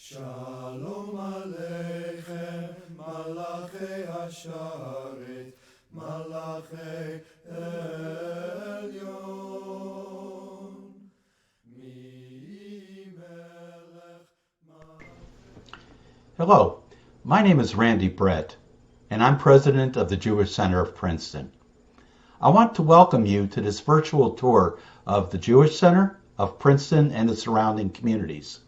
Shalom Aleichem, Malachei Hasharet, Malachei Elyon. Hello, my name is Randy Brett, and I'm president of the Jewish Center of Princeton. I want to welcome you to this virtual tour of the Jewish Center of Princeton and the surrounding communities.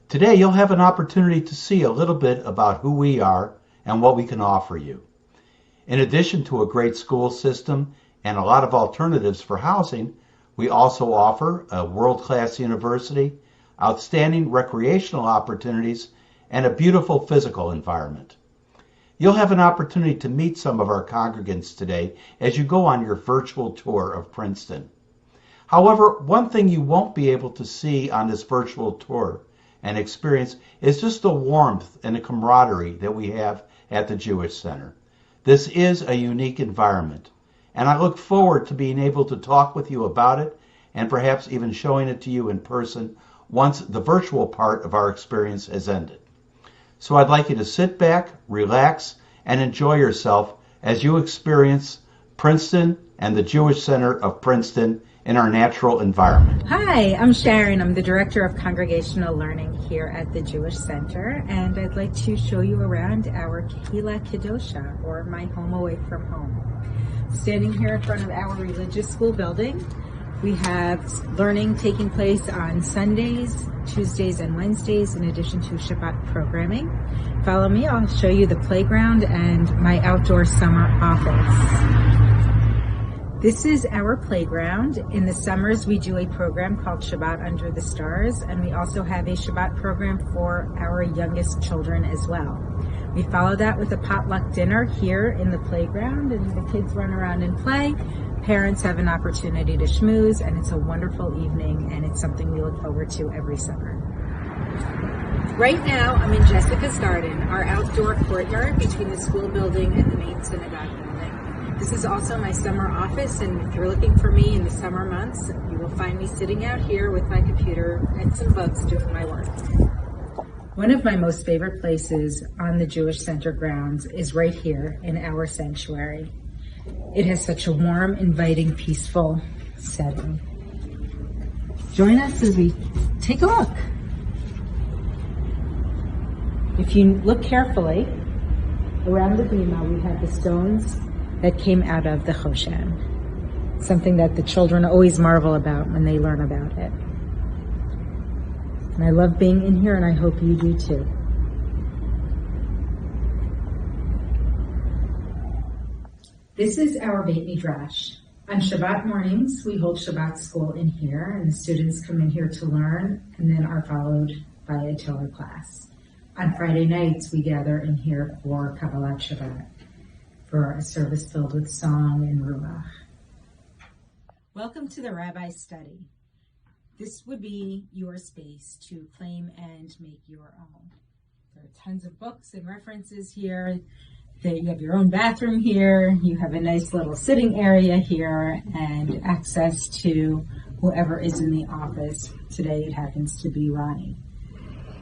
Today you'll have an opportunity to see a little bit about who we are and what we can offer you. In addition to a great school system and a lot of alternatives for housing, we also offer a world-class university, outstanding recreational opportunities, and a beautiful physical environment. You'll have an opportunity to meet some of our congregants today as you go on your virtual tour of Princeton. However, one thing you won't be able to see on this virtual tour and experience is just the warmth and the camaraderie that we have at the Jewish Center. This is a unique environment, and I look forward to being able to talk with you about it and perhaps even showing it to you in person once the virtual part of our experience has ended. So I'd like you to sit back, relax, and enjoy yourself as you experience Princeton and the Jewish Center of Princeton in our natural environment. Hi, I'm Sharon. I'm the Director of Congregational Learning here at the Jewish Center, and I'd like to show you around our Kehila Kedosha, or my home away from home. Standing here in front of our religious school building, we have learning taking place on Sundays, Tuesdays, and Wednesdays, in addition to Shabbat programming. Follow me, I'll show you the playground and my outdoor summer office. This is our playground. In the summers, we do a program called Shabbat Under the Stars, and we also have a Shabbat program for our youngest children as well. We follow that with a potluck dinner here in the playground, and the kids run around and play. Parents have an opportunity to schmooze, and it's a wonderful evening, and it's something we look forward to every summer. Right now, I'm in Jessica's Garden, our outdoor courtyard between the school building and the main synagogue building. This is also my summer office, and if you're looking for me in the summer months, you will find me sitting out here with my computer and some books doing my work. One of my most favorite places on the Jewish Center grounds is right here in our sanctuary. It has such a warm, inviting, peaceful setting. Join us as we take a look. If you look carefully, around the bima we have the stones that came out of the Choshen, something that the children always marvel about when they learn about it. And I love being in here, and I hope you do too. This is our Beit Midrash. On Shabbat mornings, we hold Shabbat school in here, and the students come in here to learn and then are followed by a Torah class. On Friday nights, we gather in here for Kabbalat Shabbat, for a service filled with song and ruach. Welcome to the Rabbi's Study. This would be your space to claim and make your own. There are tons of books and references here. You have your own bathroom here. You have a nice little sitting area here and access to whoever is in the office. Today it happens to be Ronnie.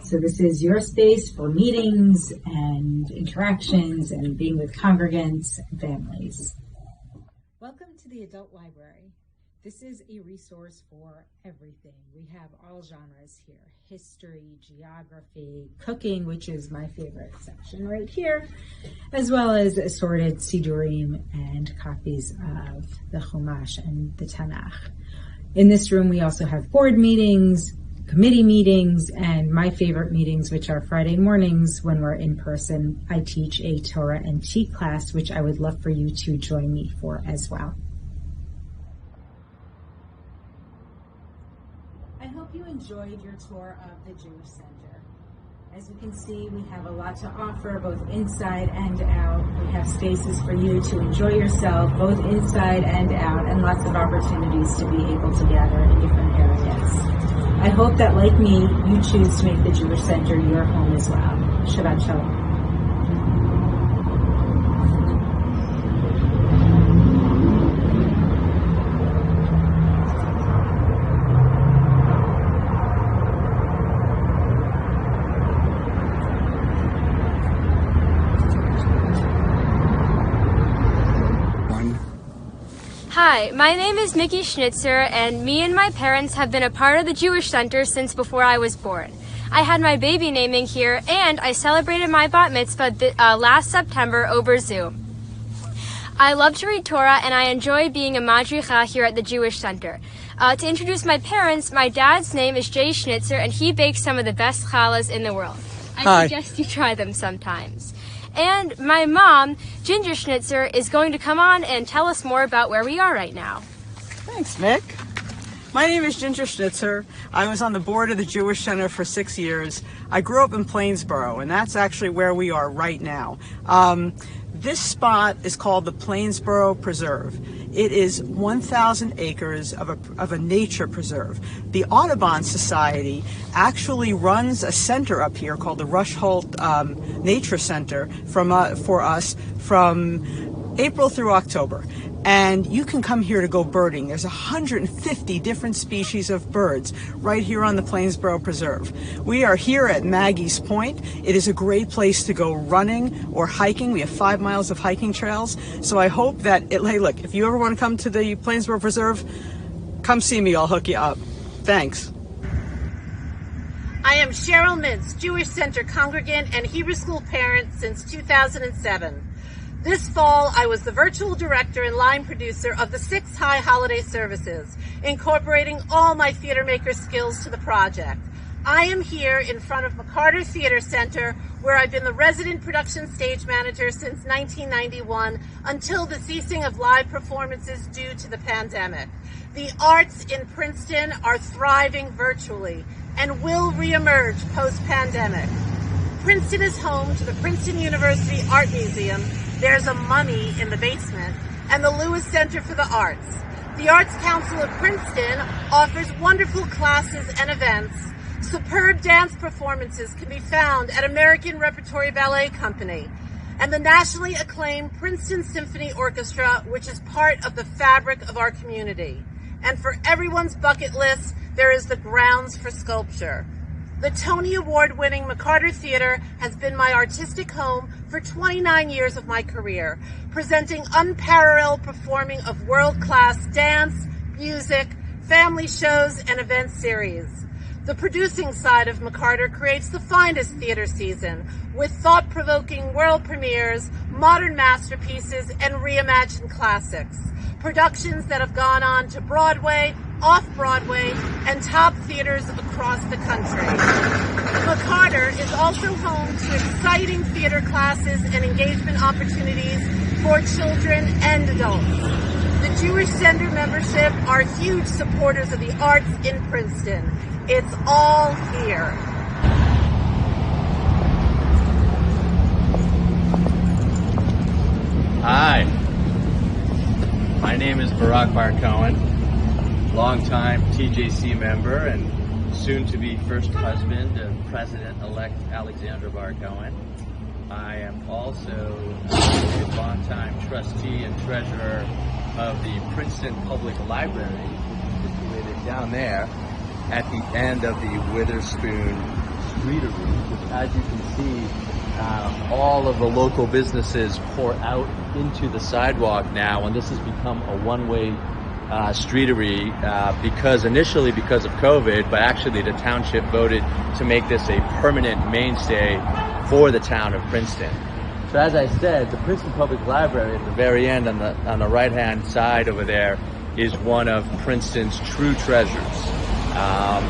So this is your space for meetings and interactions and being with congregants and families. Welcome to the Adult Library. This is a resource for everything. We have all genres here: history, geography, cooking, which is my favorite section right here, as well as assorted sidurim and copies of the Chumash and the Tanakh. In this room, we also have board meetings, committee meetings, and my favorite meetings, which are Friday mornings when we're in person. I teach a Torah and tea class, which I would love for you to join me for as well. I hope you enjoyed your tour of the Jewish Center. As you can see, we have a lot to offer, both inside and out. We have spaces for you to enjoy yourself, both inside and out, and lots of opportunities to be able to gather in different areas. I hope that, like me, you choose to make the Jewish Center your home as well. Shabbat Shalom. Hi, my name is Mickey Schnitzer, and me and my parents have been a part of the Jewish Center since before I was born. I had my baby naming here, and I celebrated my bat mitzvah last September over Zoom. I love to read Torah, and I enjoy being a madricha here at the Jewish Center. To introduce my parents, my dad's name is Jay Schnitzer, and he bakes some of the best challahs in the world. I suggest you try them sometimes. And my mom, Ginger Schnitzer, is going to come on and tell us more about where we are right now. Thanks, Mick. My name is Ginger Schnitzer. I was on the board of the Jewish Center for 6 years. I grew up in Plainsboro, and that's actually where we are right now. This spot is called the Plainsboro Preserve. It is 1,000 acres of a nature preserve. The Audubon Society actually runs a center up here called the Rush Holt Nature Center for us from April through October. And you can come here to go birding. There's 150 different species of birds right here on the Plainsboro Preserve. We are here at Maggie's Point. It is a great place to go running or hiking. We have 5 miles of hiking trails. So I hope that, hey look, if you ever want to come to the Plainsboro Preserve, come see me, I'll hook you up. Thanks. I am Cheryl Mintz, Jewish Center congregant and Hebrew school parent since 2007. This fall, I was the virtual director and line producer of the 6 High holiday services, incorporating all my theater maker skills to the project. I am here in front of McCarter Theater Center, where I've been the resident production stage manager since 1991 until the ceasing of live performances due to the pandemic. The arts in Princeton are thriving virtually and will reemerge post-pandemic. Princeton is home to the Princeton University Art Museum. There's a mummy in the basement, and the Lewis Center for the Arts. The Arts Council of Princeton offers wonderful classes and events. Superb dance performances can be found at American Repertory Ballet Company and the nationally acclaimed Princeton Symphony Orchestra, which is part of the fabric of our community. And for everyone's bucket list, there is the grounds for sculpture. The Tony Award-winning McCarter Theater has been my artistic home for 29 years of my career, presenting unparalleled performing of world-class dance, music, family shows, and event series. The producing side of McCarter creates the finest theater season, with thought-provoking world premieres, modern masterpieces, and reimagined classics. Productions that have gone on to Broadway, off-Broadway, and top theaters across the country. McCarter is also home to exciting theater classes and engagement opportunities for children and adults. The Jewish Center membership are huge supporters of the arts in Princeton. It's all here. Hi, my name is Barak Bar Cohen, longtime TJC member and soon-to-be first husband of President-elect Alexandra Bar Cohen. I am also a longtime trustee and treasurer of the Princeton Public Library, which is situated down there at the end of the Witherspoon Streetery, which, as you can see, all of the local businesses pour out into the sidewalk now, and this has become a one-way streetery initially because of COVID, but actually the township voted to make this a permanent mainstay for the town of Princeton. So as I said, the Princeton Public Library at the very end on the right-hand side over there is one of Princeton's true treasures.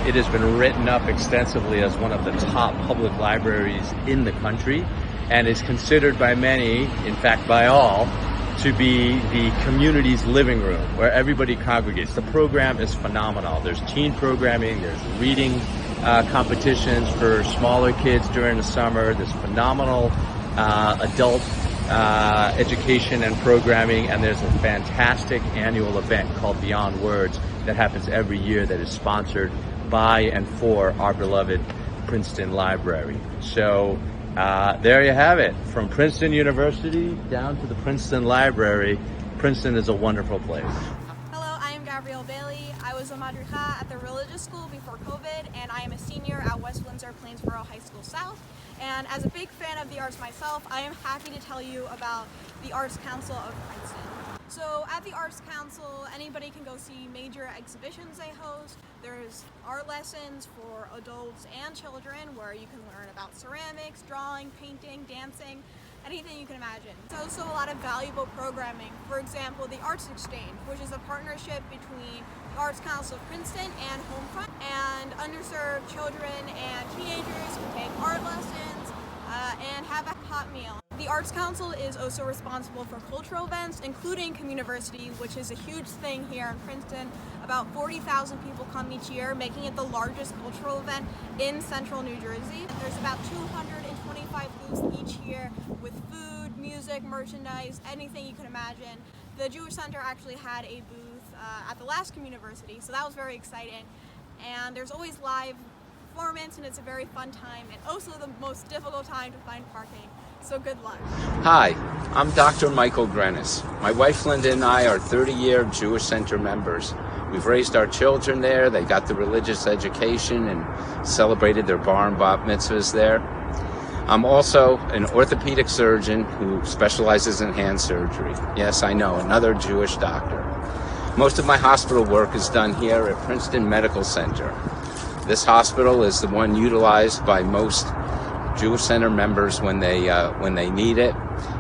It has been written up extensively as one of the top public libraries in the country and is considered by many, in fact by all, to be the community's living room where everybody congregates. The program is phenomenal. There's teen programming, there's reading competitions for smaller kids during the summer, there's phenomenal adult education and programming, and there's a fantastic annual event called Beyond Words that happens every year that is sponsored by and for our beloved Princeton Library. So there you have it. From Princeton University down to the Princeton Library, Princeton is a wonderful place. Hello, I am Gabrielle Bailey. I was a madricha at the religious school before COVID, and I am a senior at West Windsor Plainsboro High School South. And as a big fan of the arts myself, I am happy to tell you about the Arts Council of Princeton. So at the Arts Council, anybody can go see major exhibitions they host. There's art lessons for adults and children where you can learn about ceramics, drawing, painting, dancing, anything you can imagine. There's also a lot of valuable programming. For example, the Arts Exchange, which is a partnership between the Arts Council of Princeton and Homefront, and underserved children and teenagers can take art lessons and have a hot meal. The Arts Council is also responsible for cultural events, including Communiversity, which is a huge thing here in Princeton. About 40,000 people come each year, making it the largest cultural event in central New Jersey. There's about 225 booths each year with food, music, merchandise, anything you can imagine. The Jewish Center actually had a booth at the last Communiversity, so that was very exciting. And there's always live performance, and it's a very fun time, and also the most difficult time to find parking. So good luck. Hi, I'm Dr. Michael Grenis. My wife Linda and I are 30-year Jewish Center members. We've raised our children there. They got the religious education and celebrated their bar and bat mitzvahs there. I'm also an orthopedic surgeon who specializes in hand surgery. Yes, I know, another Jewish doctor. Most of my hospital work is done here at Princeton Medical Center. This hospital is the one utilized by most Jewish Center members when they need it.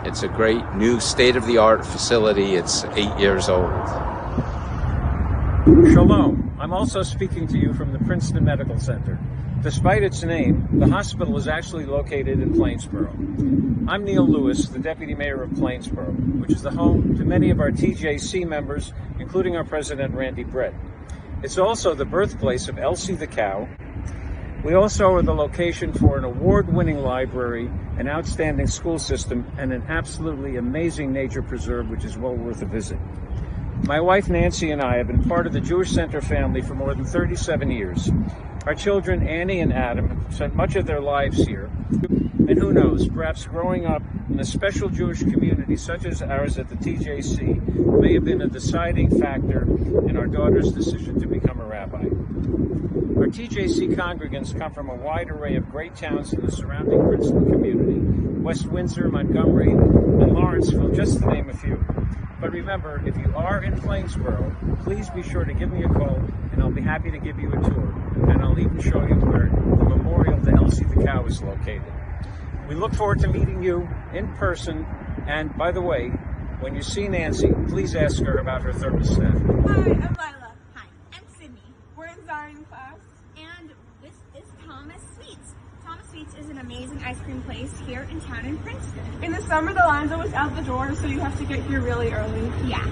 It's a great new state-of-the-art facility. It's 8 years old. Shalom. I'm also speaking to you from the Princeton Medical Center. Despite its name, the hospital is actually located in Plainsboro. I'm Neil Lewis, the Deputy Mayor of Plainsboro, which is the home to many of our TJC members, including our President Randy Brett. It's also the birthplace of Elsie the cow. We also are the location for an award-winning library, an outstanding school system, and an absolutely amazing nature preserve, which is well worth a visit. My wife Nancy and I have been part of the Jewish Center family for more than 37 years. Our children, Annie and Adam, have spent much of their lives here. And who knows, perhaps growing up in a special Jewish community such as ours at the TJC may have been a deciding factor in our daughter's decision to become a rabbi. Our TJC congregants come from a wide array of great towns in the surrounding Princeton community, West Windsor, Montgomery, and Lawrenceville, just to name a few. But remember, if you are in Plainsboro, please be sure to give me a call, and I'll be happy to give you a tour, and I'll even show you where the memorial to Elsie the cow is located. We look forward to meeting you in person, and by the way, when you see Nancy, please ask her about her thermostat. Hi, I'm Lila. Hi, I'm Sydney. We're in Zion class. And this is Thomas Sweets. Thomas Sweets is an amazing ice cream place here in town in Princeton. In the summer, the line's always out the door, so you have to get here really early. Yeah.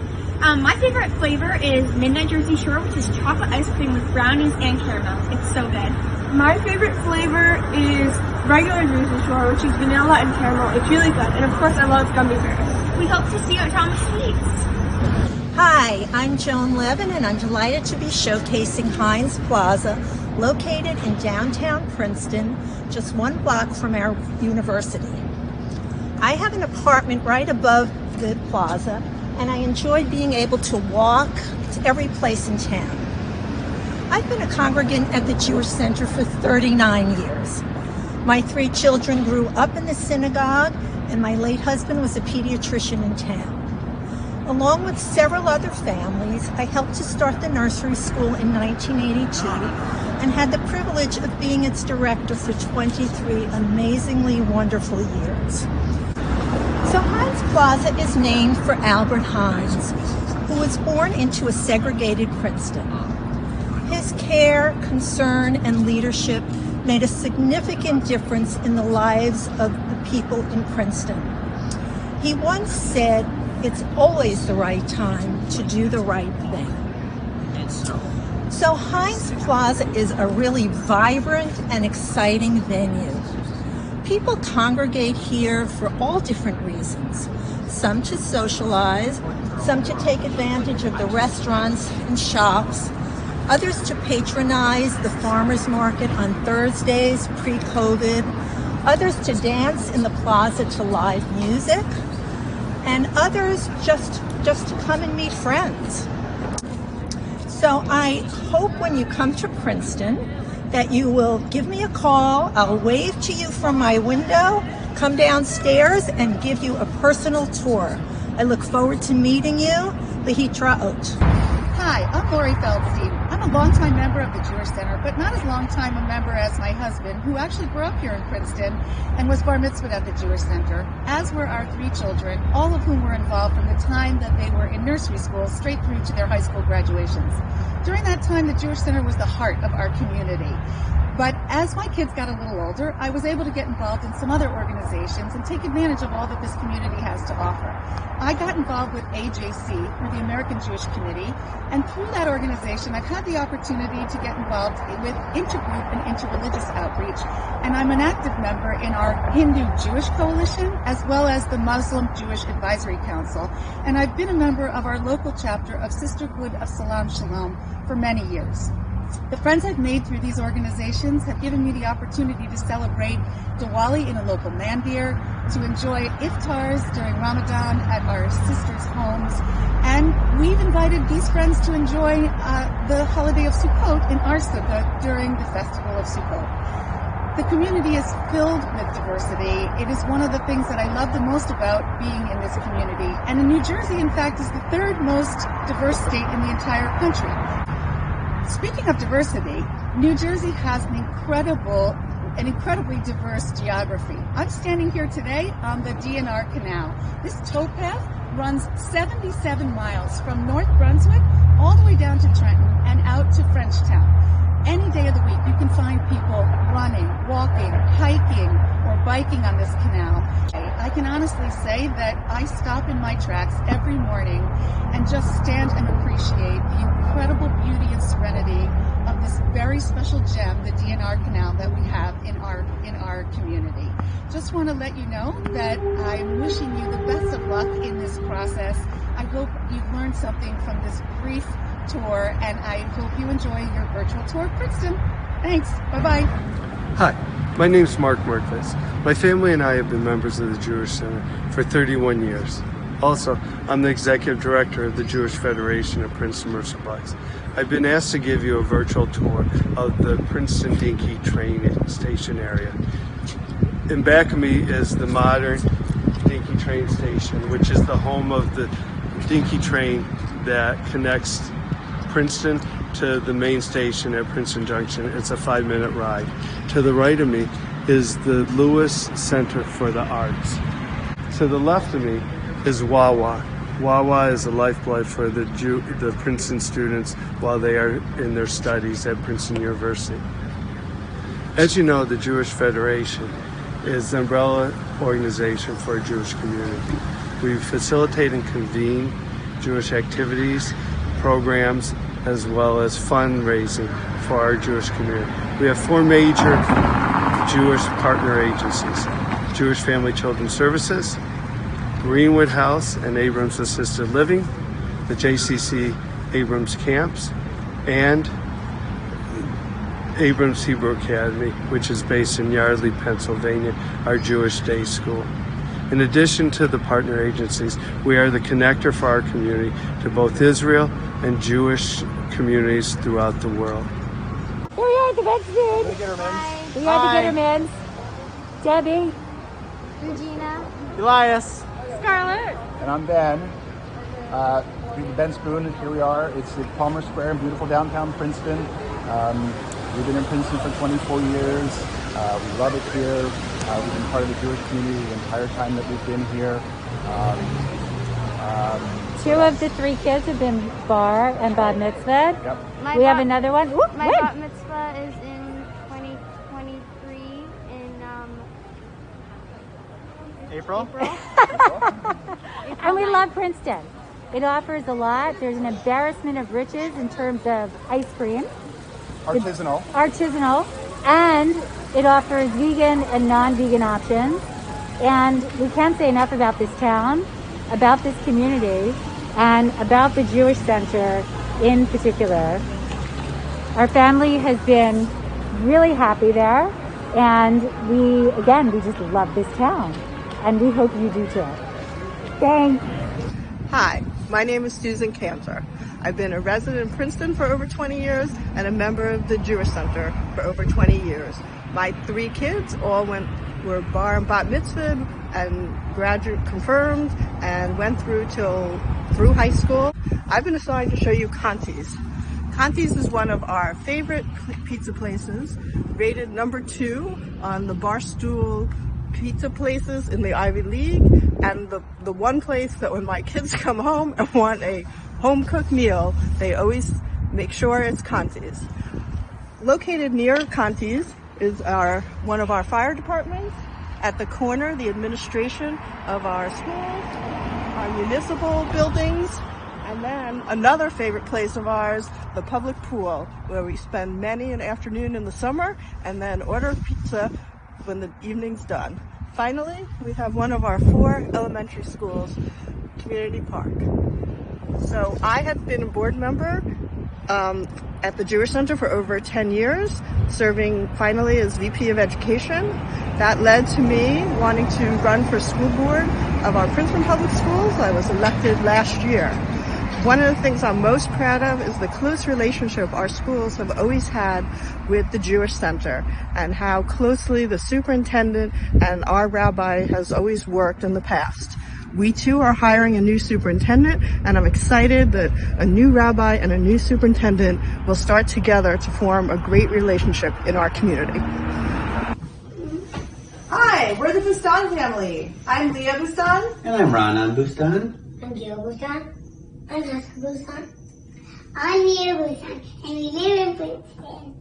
My favorite flavor is Midnight Jersey Shore, which is chocolate ice cream with brownies and caramel. It's so good. My favorite flavor is regular Jersey Shore, which is vanilla and caramel. It's really good. And of course, I love gummy bears. We hope to see you at Thomas Sweets. Hi, I'm Joan Levin, and I'm delighted to be showcasing Heinz Plaza, located in downtown Princeton, just 1 block from our university. I have an apartment right above the plaza, and I enjoy being able to walk to every place in town. I've been a congregant at the Jewish Center for 39 years. My 3 children grew up in the synagogue, and my late husband was a pediatrician in town. Along with several other families, I helped to start the nursery school in 1982 and had the privilege of being its director for 23 amazingly wonderful years. So Heinz Plaza is named for Albert Heinz, who was born into a segregated Princeton. His care, concern, and leadership made a significant difference in the lives of the people in Princeton. He once said, "It's always the right time to do the right thing." So Heinz Plaza is a really vibrant and exciting venue. People congregate here for all different reasons. Some to socialize, some to take advantage of the restaurants and shops, others to patronize the farmers market on Thursdays pre-COVID, others to dance in the plaza to live music, and others just to come and meet friends. So I hope when you come to Princeton that you will give me a call. I'll wave to you from my window, come downstairs, and give you a personal tour. I look forward to meeting you. Lehitraot. Hi, I'm Lori Feldstein. I'm a longtime member of the Jewish Center, but not as long-time a member as my husband, who actually grew up here in Princeton and was bar mitzvahed at the Jewish Center, as were our 3 children, all of whom were involved from the time that they were in nursery school straight through to their high school graduations. During that time, the Jewish Center was the heart of our community. But as my kids got a little older, I was able to get involved in some other organizations and take advantage of all that this community has to offer. I got involved with AJC, or the American Jewish Committee, and through that organization, I've had the opportunity to get involved with intergroup and interreligious outreach, and I'm an active member in our Hindu-Jewish Coalition, as well as the Muslim-Jewish Advisory Council, and I've been a member of our local chapter of Sisterhood of Salam Shalom for many years. The friends I've made through these organizations have given me the opportunity to celebrate Diwali in a local mandir, to enjoy iftars during Ramadan at our sisters' homes, and we've invited these friends to enjoy the holiday of Sukkot in our sukkah during the festival of Sukkot. The community is filled with diversity. It is one of the things that I love the most about being in this community. And New Jersey, in fact, is the 3rd most diverse state in the entire country. Speaking of diversity, New Jersey has an incredibly diverse geography. I'm standing here today on the DNR Canal. This towpath runs 77 miles from North Brunswick all the way down to Trenton and out to Frenchtown. Any day of the week, you can find people running, walking, hiking, or biking on this canal. I can honestly say that I stop in my tracks every morning and just stand and appreciate the incredible beauty and serenity of this very special gem, the DNR Canal, that we have in our community. Just want to let you know that I'm wishing you the best of luck in this process. I hope you've learned something from this brief tour, and I hope you enjoy your virtual tour of Princeton. Thanks. Bye-bye. Hi, my name is Mark Merklis. My family and I have been members of the Jewish Center for 31 years. Also, I'm the executive director of the Jewish Federation of Princeton Mercer Bikes. I've been asked to give you a virtual tour of the Princeton Dinky train station area. In back of me is the modern Dinky train station, which is the home of the Dinky train that connects Princeton to the main station at Princeton Junction. It's a 5-minute ride. To the right of me is the Lewis Center for the Arts. To the left of me is Wawa. Wawa is a lifeblood for the Princeton students while they are in their studies at Princeton University. As you know, the Jewish Federation is the umbrella organization for a Jewish community. We facilitate and convene Jewish activities, programs, as well as fundraising for our Jewish community. We have 4 major Jewish partner agencies: Jewish Family Children's Services, Greenwood House and Abrams Assisted Living, the JCC Abrams Camps, and Abrams Hebrew Academy, which is based in Yardley, Pennsylvania, our Jewish day school. In addition to the partner agencies, we are the connector for our community to both Israel and Jewish communities throughout the world. Here we are at the men's booth. We are the Gittermans. Debbie. Regina. Elias. Scarlett. And I'm Ben. Ben Spoon, here we are. It's at Palmer Square in beautiful downtown Princeton. We've been in Princeton for 24 years. We love it here. We've been part of the Jewish community the entire time that we've been here. 2 of the 3 kids have been bar and bat mitzvah. Yep. We have another one. Ooh, my bat mitzvah is in 2023 in April. And we love Princeton. It offers a lot. There's an embarrassment of riches in terms of ice cream. Artisanal. And it offers vegan and non-vegan options. And we can't say enough about this town, about this community, and about the Jewish Center in particular. Our family has been really happy there, and we just love this town, and we hope you do too. Thanks. Hi, my name is Susan Cantor. I've been a resident in Princeton for over 20 years and a member of the Jewish Center for over 20 years. My 3 kids all were bar and bat mitzvah and confirmed and went through high school. I've been assigned to show you Conti's. Conti's is one of our favorite pizza places, rated number 2 on the Barstool pizza places in the Ivy League, and the one place that when my kids come home and want a home-cooked meal, they always make sure it's Conti's. Located near Conti's is one of our fire departments. At the corner, the administration of our schools, our municipal buildings, and then another favorite place of ours, the public pool, where we spend many an afternoon in the summer and then order pizza when the evening's done. Finally, we have one of our 4 elementary schools, Community Park. So I have been a board member at the Jewish Center for over 10 years, serving finally as VP of Education. That led to me wanting to run for school board of our Princeton Public Schools. I was elected last year. One of the things I'm most proud of is the close relationship our schools have always had with the Jewish Center, and how closely the superintendent and our rabbi has always worked in the past. We too are hiring a new superintendent, and I'm excited that a new rabbi and a new superintendent will start together to form a great relationship in our community. Hi, we're the Bustan family. I'm Leah Bustan. And I'm Ranan Bustan. I'm Gil Bustan. I'm Jessica Bustan. I'm Mia Bustan, and we live in Princeton.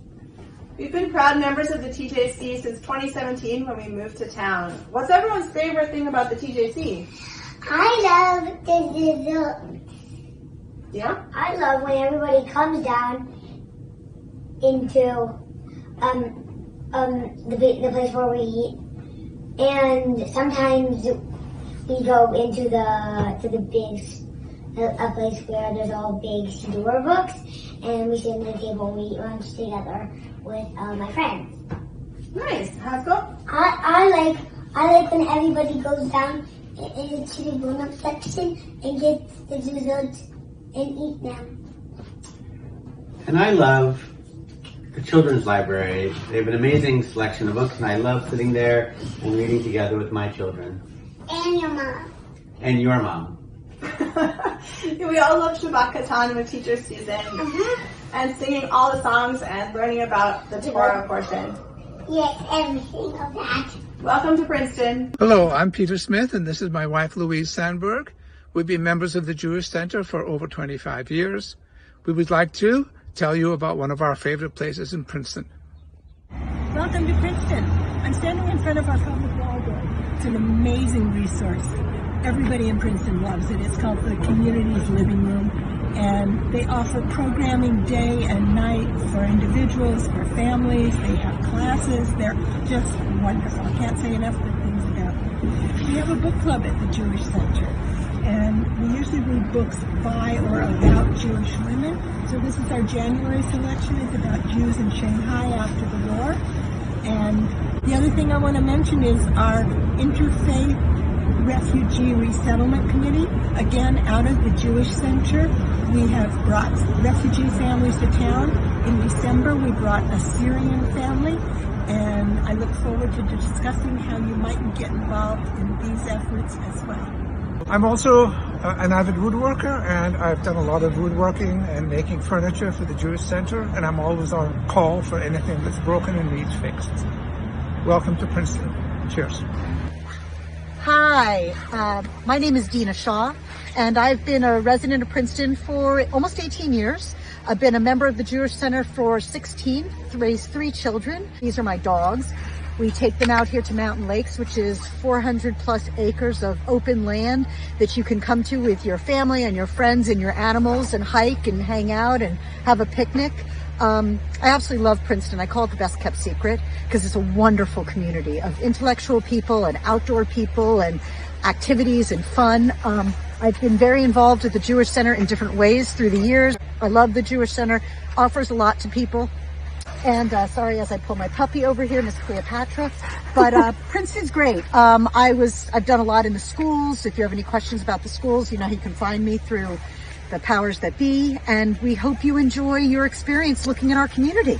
We've been proud members of the TJC since 2017 when we moved to town. What's everyone's favorite thing about the TJC? I love the dessert. Yeah? I love when everybody comes down into the place where we eat, and sometimes we go into the big a place where there's all big Siddur books, and we sit at the table and we eat lunch together with my friends. Nice. How's it go? I like when everybody goes down into the grown-up section and gets the desserts and eat them. And I love the children's library. They have an amazing selection of books, and I love sitting there and reading together with my children. And your mom. And your mom. We all love Shabbat Katan with Teacher Susan, and singing all the songs and learning about the Torah portion. Yes, everything of that. Welcome to Princeton. Hello, I'm Peter Smith, and this is my wife Louise Sandberg. We've been members of the Jewish Center for over 25 years. We would like to tell you about one of our favorite places in Princeton. Welcome to Princeton. I'm standing in front of our public library. It's an amazing resource. Everybody in Princeton loves it. It's called the Community's Living Room, and they offer programming day and night for individuals, for families. They have classes. They're just wonderful. I can't say enough good things about them. We have a book club at the Jewish Center, and we usually read books by or about Jewish women. So this is our January selection. It's about Jews in Shanghai after the war. And the other thing I want to mention is our Interfaith Refugee Resettlement Committee, again out of the Jewish Center. We have brought refugee families to town. In December we brought a Syrian family, and I look forward to discussing how you might get involved in these efforts as well. I'm also an avid woodworker, and I've done a lot of woodworking and making furniture for the Jewish Center, and I'm always on call for anything that's broken and needs fixed. Welcome to Princeton. Cheers. Hi, my name is Dina Shaw, and I've been a resident of Princeton for almost 18 years. I've been a member of the Jewish Center for 16, raised 3 children. These are my dogs. We take them out here to Mountain Lakes, which is 400 plus acres of open land that you can come to with your family and your friends and your animals and hike and hang out and have a picnic. I absolutely love Princeton. I call it the best kept secret because it's a wonderful community of intellectual people and outdoor people and activities and fun. I've been very involved with the Jewish Center in different ways through the years. I love the Jewish Center, offers a lot to people. And sorry, as I pull my puppy over here, Miss Cleopatra. But Princeton's great. I've done a lot in the schools. If you have any questions about the schools, you know you can find me through the powers that be, and we hope you enjoy your experience looking at our community.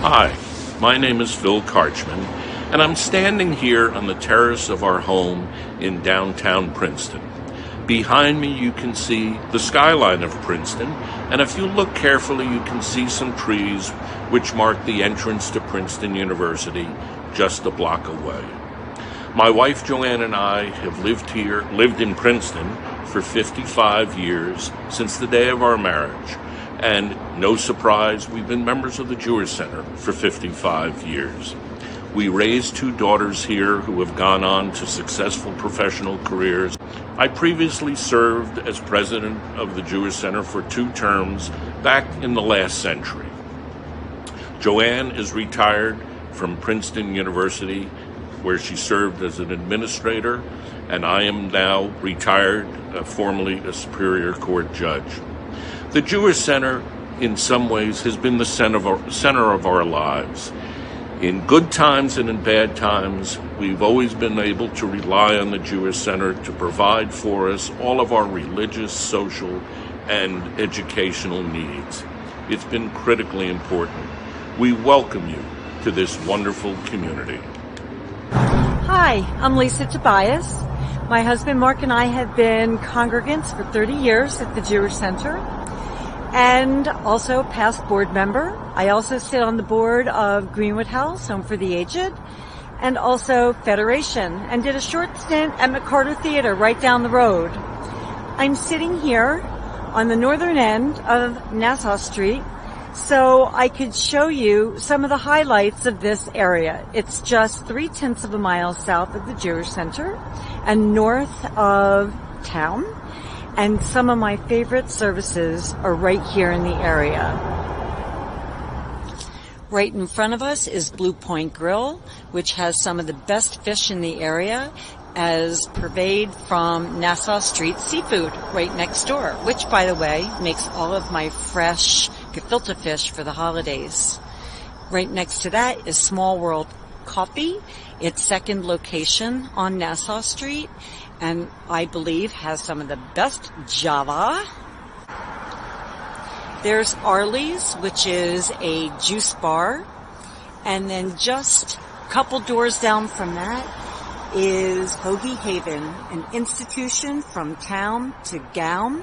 Hi, my name is Phil Karchman, and I'm standing here on the terrace of our home in downtown Princeton. Behind me you can see the skyline of Princeton, and if you look carefully you can see some trees which mark the entrance to Princeton University just a block away. My wife Joanne and I have lived in Princeton for 55 years since the day of our marriage. And no surprise, we've been members of the Jewish Center for 55 years. We raised 2 daughters here who have gone on to successful professional careers. I previously served as president of the Jewish Center for 2 terms back in the last century. Joanne is retired from Princeton University, where she served as an administrator, and I am now retired, formerly a Superior Court judge. The Jewish Center, in some ways, has been the center of our lives. In good times and in bad times, we've always been able to rely on the Jewish Center to provide for us all of our religious, social, and educational needs. It's been critically important. We welcome you to this wonderful community. Hi, I'm Lisa Tobias. My husband Mark and I have been congregants for 30 years at the Jewish Center, and also past board member. I also sit on the board of Greenwood House, Home for the Aged, and also Federation, and did a short stint at McCarter Theater right down the road. I'm sitting here on the northern end of Nassau Street so I could show you some of the highlights of this area. It's just 0.3 of a mile south of the Jewish Center and north of town. And some of my favorite services are right here in the area. Right in front of us is Blue Point Grill, which has some of the best fish in the area, as purveyed from Nassau Street Seafood right next door, which, by the way, makes all of my fresh gefilte fish for the holidays. Right next to that is Small World Coffee, its second location on Nassau Street, and I believe has some of the best Java. There's Arley's, which is a juice bar, and then just a couple doors down from that is Hoagie Haven, an institution from town to gown,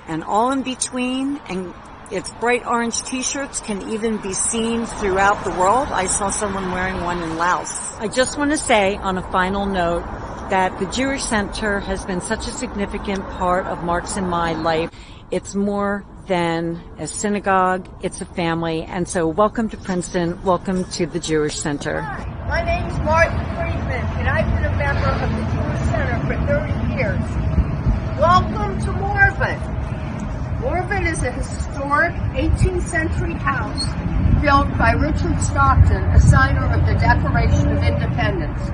and all in between, and its bright orange t-shirts can even be seen throughout the world. I saw someone wearing one in Laos. I just want to say on a final note that the Jewish Center has been such a significant part of Mark's and my life. It's more than a synagogue, it's a family, and so welcome to Princeton, welcome to the Jewish Center. My name's Martin Friedman, and I've been a member of the Jewish Center for 30 years. Welcome to Morven. Morven is a historic 18th century house built by Richard Stockton, a signer of the Declaration of Independence.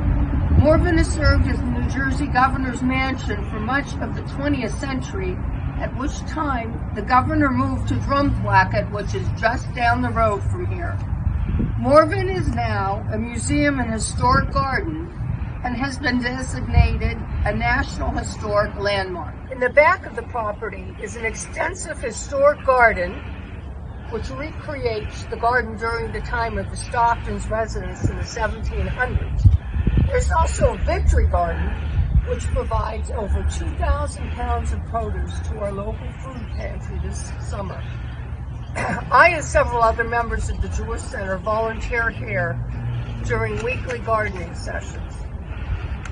Morven has served as the New Jersey governor's mansion for much of the 20th century, at which time the governor moved to Drumthwacket, which is just down the road from here. Morven is now a museum and historic garden and has been designated a National Historic Landmark. In the back of the property is an extensive historic garden which recreates the garden during the time of the Stocktons' residence in the 1700s. There's also a Victory Garden, which provides over 2,000 pounds of produce to our local food pantry this summer. I and several other members of the Jewish Center volunteer here during weekly gardening sessions.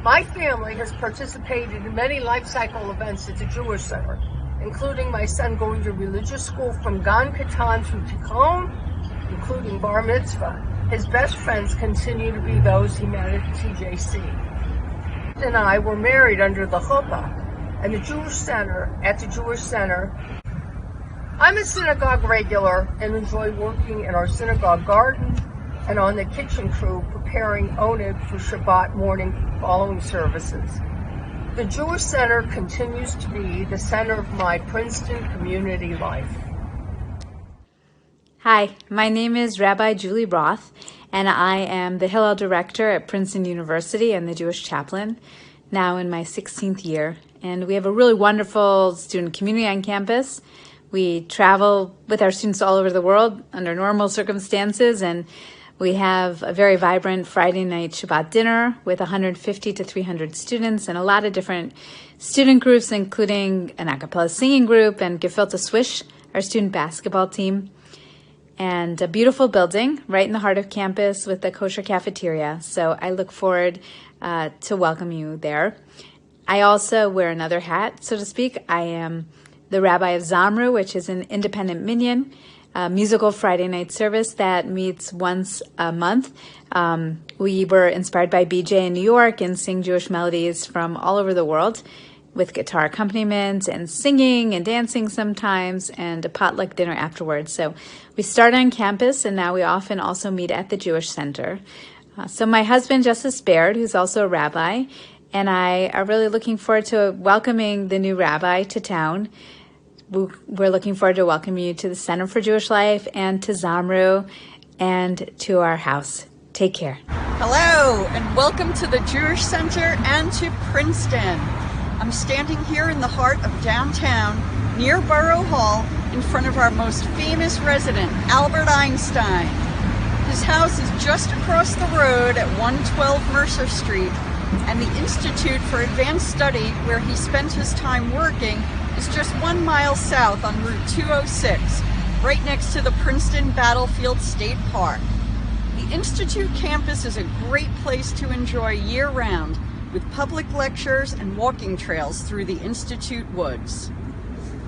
My family has participated in many life cycle events at the Jewish Center, including my son going to religious school from Gan Katan through Tikkun, including Bar Mitzvah. His best friends continue to be those he met at TJC. And I were married under the chuppah and the Jewish Center at the Jewish Center. I'm a synagogue regular and enjoy working in our synagogue garden and on the kitchen crew preparing oneg for Shabbat morning following services. The Jewish Center continues to be the center of my Princeton community life. Hi, my name is Rabbi Julie Roth, and I am the Hillel Director at Princeton University and the Jewish Chaplain, now in my 16th year. And we have a really wonderful student community on campus. We travel with our students all over the world under normal circumstances, and we have a very vibrant Friday night Shabbat dinner with 150 to 300 students and a lot of different student groups, including an a cappella singing group and Gefilte Swish, our student basketball team, and a beautiful building right in the heart of campus with a kosher cafeteria. So I look forward to welcome you there. I also wear another hat, so to speak. I am the Rabbi of Zamru, which is an independent minyan, musical Friday night service that meets once a month. We were inspired by BJ in New York and sing Jewish melodies from all over the world with guitar accompaniment and singing and dancing sometimes and a potluck dinner afterwards. So we start on campus, and now we often also meet at the Jewish Center. So my husband, Justice Baird, who's also a rabbi, and I are really looking forward to welcoming the new rabbi to town. We're looking forward to welcoming you to the Center for Jewish Life and to Zamru and to our house. Take care. Hello, and welcome to the Jewish Center and to Princeton. I'm standing here in the heart of downtown, near Borough Hall, in front of our most famous resident, Albert Einstein. His house is just across the road at 112 Mercer Street, and the Institute for Advanced Study, where he spent his time working, is just 1 mile south on Route 206, right next to the Princeton Battlefield State Park. The Institute campus is a great place to enjoy year-round, with public lectures and walking trails through the Institute woods.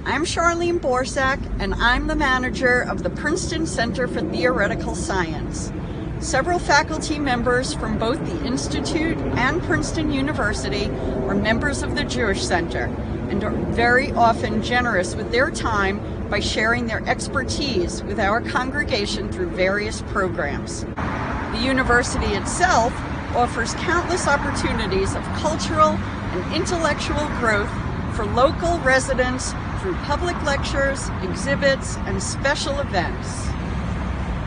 I'm Charlene Borsak, and I'm the manager of the Princeton Center for Theoretical Science. Several faculty members from both the Institute and Princeton University are members of the Jewish Center and are very often generous with their time by sharing their expertise with our congregation through various programs. The university itself offers countless opportunities of cultural and intellectual growth for local residents through public lectures, exhibits, and special events.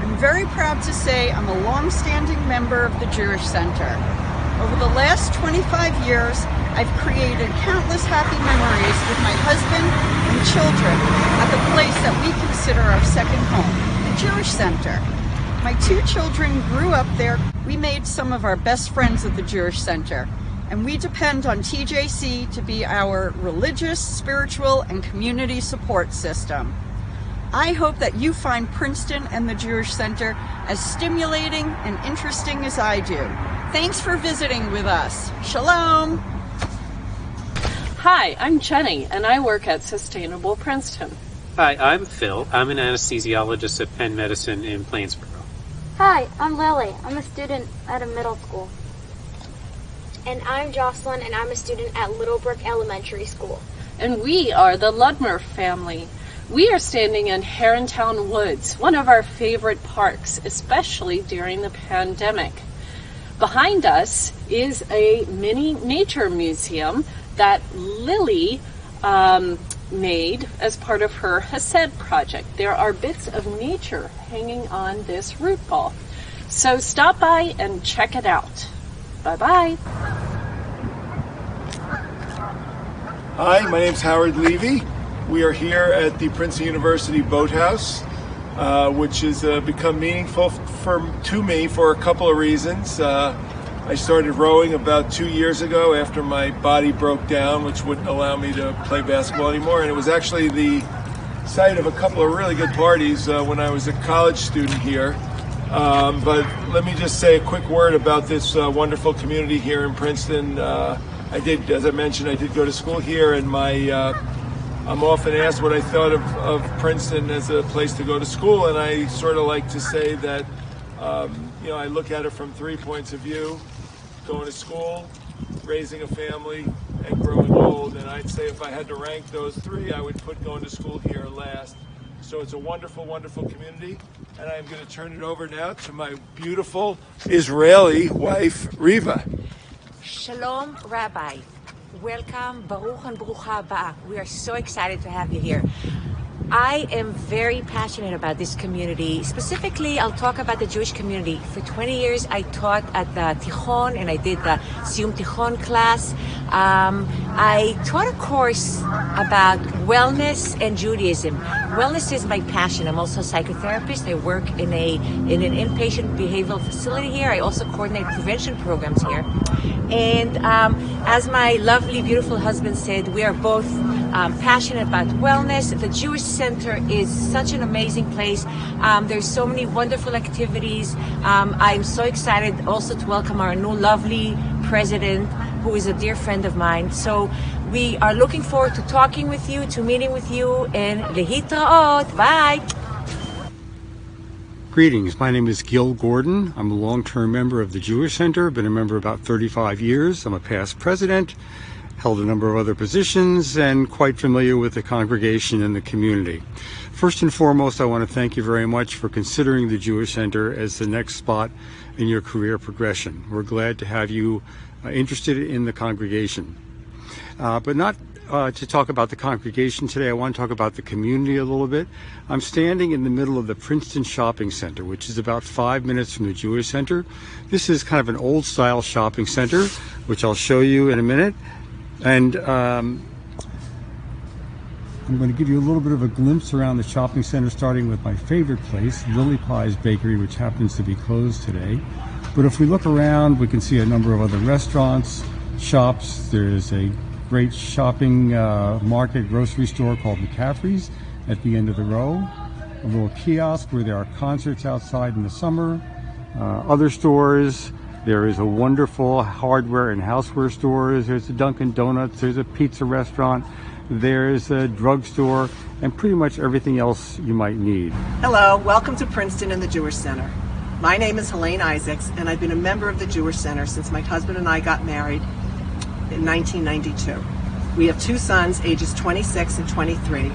I'm very proud to say I'm a long-standing member of the Jewish Center. Over the last 25 years, I've created countless happy memories with my husband and children at the place that we consider our second home, the Jewish Center. My 2 children grew up there. We made some of our best friends at the Jewish Center, and we depend on TJC to be our religious, spiritual, and community support system. I hope that you find Princeton and the Jewish Center as stimulating and interesting as I do. Thanks for visiting with us. Shalom. Hi, I'm Jenny, and I work at Sustainable Princeton. Hi, I'm Phil. I'm an anesthesiologist at Penn Medicine in Plainsboro. Hi, I'm Lily. I'm a student at a middle school. And I'm Jocelyn, and I'm a student at Littlebrook Elementary School. And we are the Ludmer family. We are standing in Herrontown Woods, one of our favorite parks, especially during the pandemic. Behind us is a mini nature museum that Lily made as part of her Hesed project. There are bits of nature hanging on this root ball. So stop by and check it out. Bye-bye. Hi, my name's Howard Levy. We are here at the Princeton University Boathouse, which has become meaningful to me for a couple of reasons. I started rowing about 2 years ago after my body broke down, which wouldn't allow me to play basketball anymore. And it was actually the site of a couple of really good parties when I was a college student here. But let me just say a quick word about this wonderful community here in Princeton. I did, as I mentioned, I did go to school here, and I'm often asked what I thought of Princeton as a place to go to school, and I sort of like to say that I look at it from 3 points of view: going to school, raising a family, and growing old. And I'd say if I had to rank those 3, I would put going to school here last. So it's a wonderful, wonderful community, and I'm going to turn it over now to my beautiful Israeli wife, Riva. Shalom, Rabbi. Welcome, Baruch and Barucha Haba. We are so excited to have you here. I am very passionate about this community. Specifically, I'll talk about the Jewish community. For 20 years, I taught at the Tichon, and I did the Siyum Tichon class. I taught a course about wellness and Judaism. Wellness is my passion. I'm also a psychotherapist. I work in an inpatient behavioral facility here. I also coordinate prevention programs here. And as my lovely, beautiful husband said, we are both passionate about wellness. The Jewish Center is such an amazing place. There's so many wonderful activities. I'm so excited also to welcome our new lovely president, who is a dear friend of mine. So we are looking forward to talking with you, to meeting with you, and lehitraot. Bye. Greetings, my name is Gil Gordon. I'm a long-term member of the Jewish Center, been a member about 35 years. I'm a past president, held a number of other positions, and quite familiar with the congregation and the community. First and foremost, I want to thank you very much for considering the Jewish Center as the next spot in your career progression. We're glad to have you interested in the congregation. But not to talk about the congregation today, I want to talk about the community a little bit. I'm standing in the middle of the Princeton Shopping Center, which is about 5 minutes from the Jewish Center. This is kind of an old-style shopping center, which I'll show you in a minute. And I'm going to give you a little bit of a glimpse around the shopping center, starting with my favorite place, Lily Pie's Bakery, which happens to be closed today. But if we look around, we can see a number of other restaurants, shops. There's a great shopping market grocery store called McCaffrey's at the end of the row. A little kiosk where there are concerts outside in the summer. Other stores. There is a wonderful hardware and houseware store. There's a Dunkin' Donuts. There's a pizza restaurant. There's a drugstore, and pretty much everything else you might need. Hello, welcome to Princeton and the Jewish Center. My name is Helene Isaacs, and I've been a member of the Jewish Center since my husband and I got married in 1992. We have two sons, ages 26 and 23.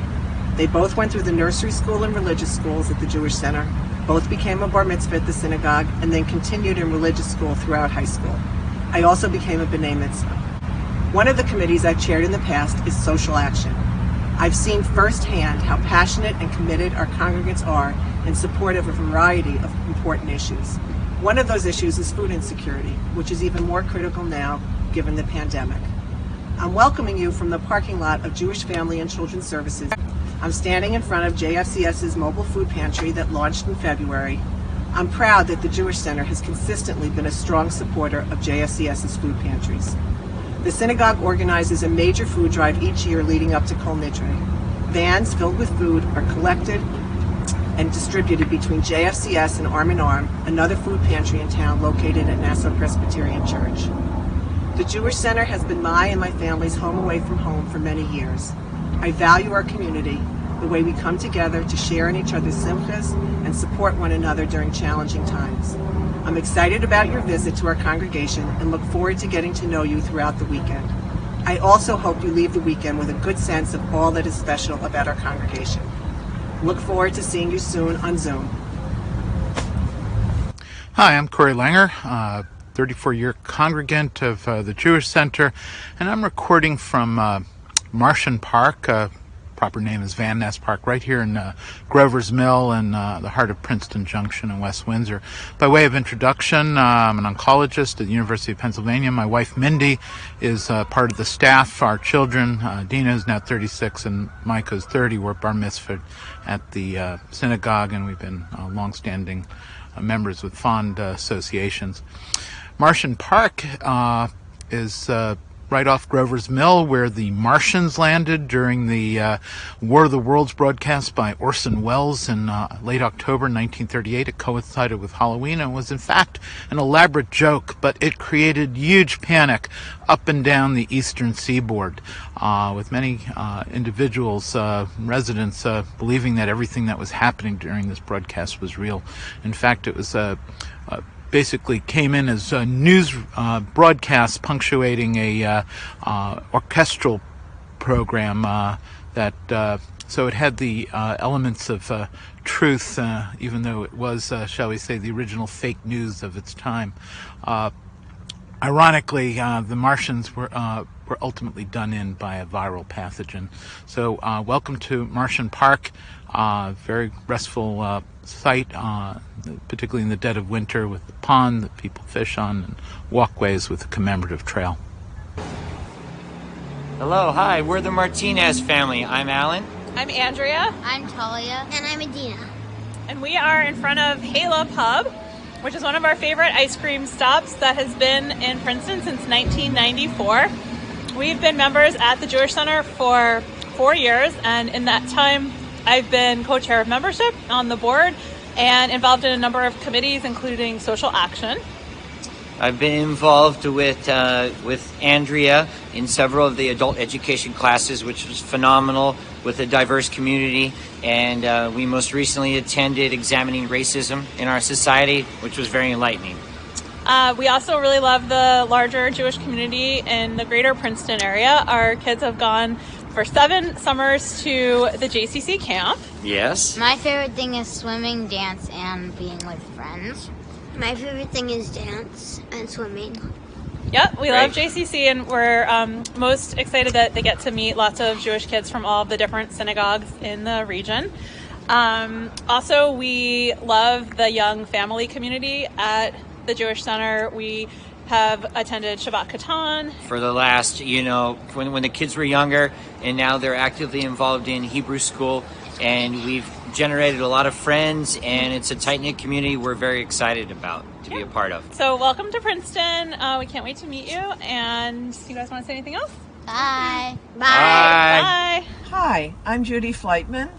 They both went through the nursery school and religious schools at the Jewish Center. Both became a bar mitzvah at the synagogue and then continued in religious school throughout high school. I also became a b'nai mitzvah. One of the committees I've chaired in the past is social action. I've seen firsthand how passionate and committed our congregants are in support of a variety of important issues. One of those issues is food insecurity, which is even more critical now given the pandemic. I'm welcoming you from the parking lot of Jewish Family and Children's Services. I'm standing in front of JFCS's mobile food pantry that launched in February. I'm proud that the Jewish Center has consistently been a strong supporter of JFCS's food pantries. The synagogue organizes a major food drive each year leading up to Kol Nidre. Vans filled with food are collected and distributed between JFCS and Arm in Arm, another food pantry in town located at Nassau Presbyterian Church. The Jewish Center has been my and my family's home away from home for many years. I value our community, the way we come together to share in each other's simchas and support one another during challenging times. I'm excited about your visit to our congregation and look forward to getting to know you throughout the weekend. I also hope you leave the weekend with a good sense of all that is special about our congregation. Look forward to seeing you soon on Zoom. Hi, I'm Corey Langer, 34-year congregant of the Jewish Center, and I'm recording from Martian Park. Proper name is Van Ness Park, right here in Grover's Mill in the heart of Princeton Junction in West Windsor. By way of introduction, I'm an oncologist at the University of Pennsylvania. My wife Mindy is part of the staff. Our children, Dina is now 36 and Micah is 30. We're bar mitzvah at the synagogue, and we've been long-standing members with fond associations. Martian Park is right off Grover's Mill, where the Martians landed during the War of the Worlds broadcast by Orson Welles in late October 1938. It coincided with Halloween and was in fact an elaborate joke, but it created huge panic up and down the eastern seaboard, with many individuals, residents, believing that everything that was happening during this broadcast was real. In fact, it was basically came in as a news broadcast punctuating a orchestral program so it had the elements of truth, even though it was, shall we say, the original fake news of its time. Ironically, the Martians were were ultimately done in by a viral pathogen. So welcome to Martian Park, very restful site, particularly in the dead of winter, with the pond that people fish on and walkways with a commemorative trail. Hello, hi, we're the Martinez family. I'm Alan. I'm Andrea. I'm Talia. And I'm Adina. And we are in front of Hala Pub, which is one of our favorite ice cream stops that has been in Princeton since 1994. We've been members at the Jewish Center for 4 years, and in that time I've been co-chair of membership on the board and involved in a number of committees, including social action. I've been involved with Andrea in several of the adult education classes, which was phenomenal, with a diverse community. And we most recently attended Examining Racism in Our Society, which was very enlightening. We also really love the larger Jewish community in the greater Princeton area. Our kids have gone for 7 summers to the JCC camp. Yes. My favorite thing is swimming, dance, and being with friends. My favorite thing is dance and swimming. Yep, we love JCC, and we're most excited that they get to meet lots of Jewish kids from all of the different synagogues in the region. Also, we love the young family community at the Jewish Center. We have attended Shabbat Katan. For the last, when the kids were younger, and now they're actively involved in Hebrew school, and we've generated a lot of friends, and it's a tight-knit community we're very excited about to be a part of. So welcome to Princeton. We can't wait to meet you. And you guys want to say anything else? Bye. Bye. Hi, I'm Judy Fleitman.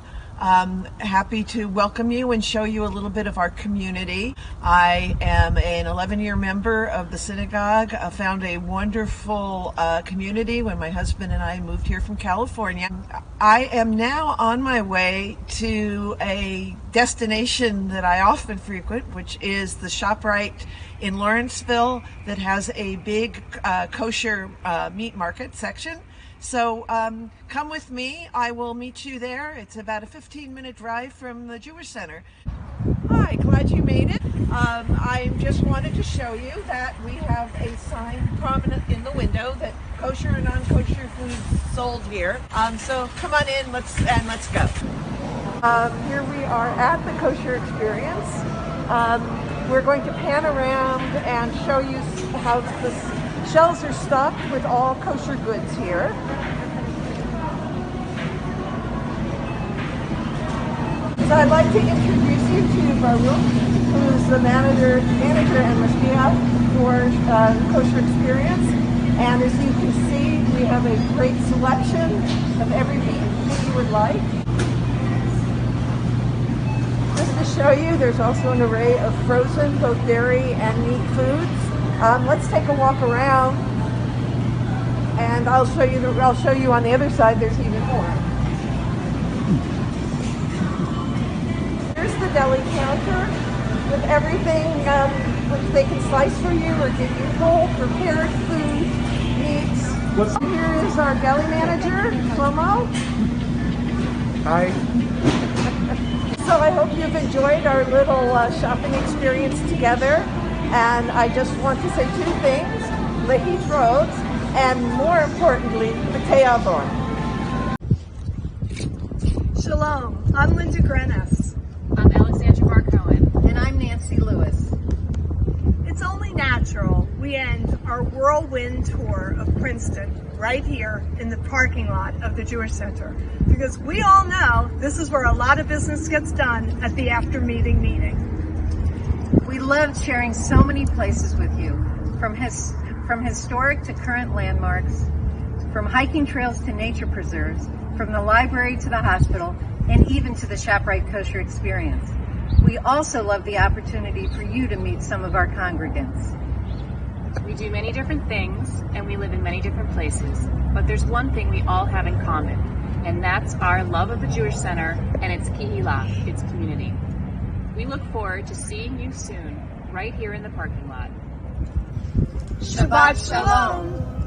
Happy to welcome you and show you a little bit of our community. I am an 11-year member of the synagogue. I found a wonderful community when my husband and I moved here from California. I am now on my way to a destination that I often frequent, which is the ShopRite in Lawrenceville that has a big kosher meat market section. So come with me. I will meet you there. It's about a 15-minute drive from the Jewish Center. Hi, glad you made it. I just wanted to show you that we have a sign prominent in the window that kosher and non-kosher food sold here. So come on in, let's go. Here we are at the Kosher Experience. We're going to pan around and show you how the shelves are stocked with all kosher goods here. So I'd like to introduce you to Baruch, who's the manager and Mashgiach for Kosher Experience. And as you can see, we have a great selection of every meat that you would like. Just to show you, there's also an array of frozen, both dairy and meat foods. Let's take a walk around, and I'll show you on the other side. There's even more. Here's the deli counter with everything which they can slice for you or give you whole prepared food, meats. Here is our deli manager, Shlomo. Hi. So I hope you've enjoyed our little shopping experience together. And I just want to say 2 things, Lehit Roads, and more importantly, B'tei Avon. Shalom, I'm Linda Grenes. I'm Alexandra Marcohen. And I'm Nancy Lewis. It's only natural we end our whirlwind tour of Princeton right here in the parking lot of the Jewish Center, because we all know this is where a lot of business gets done at the after-meeting meeting. We loved sharing so many places with you, from historic to current landmarks, from hiking trails to nature preserves, from the library to the hospital, and even to the ShopRite Kosher Experience. We also love the opportunity for you to meet some of our congregants. We do many different things, and we live in many different places, but there's one thing we all have in common, and that's our love of the Jewish Center and its Kehillah, its community. We look forward to seeing you soon, right here in the parking lot. Shabbat Shalom.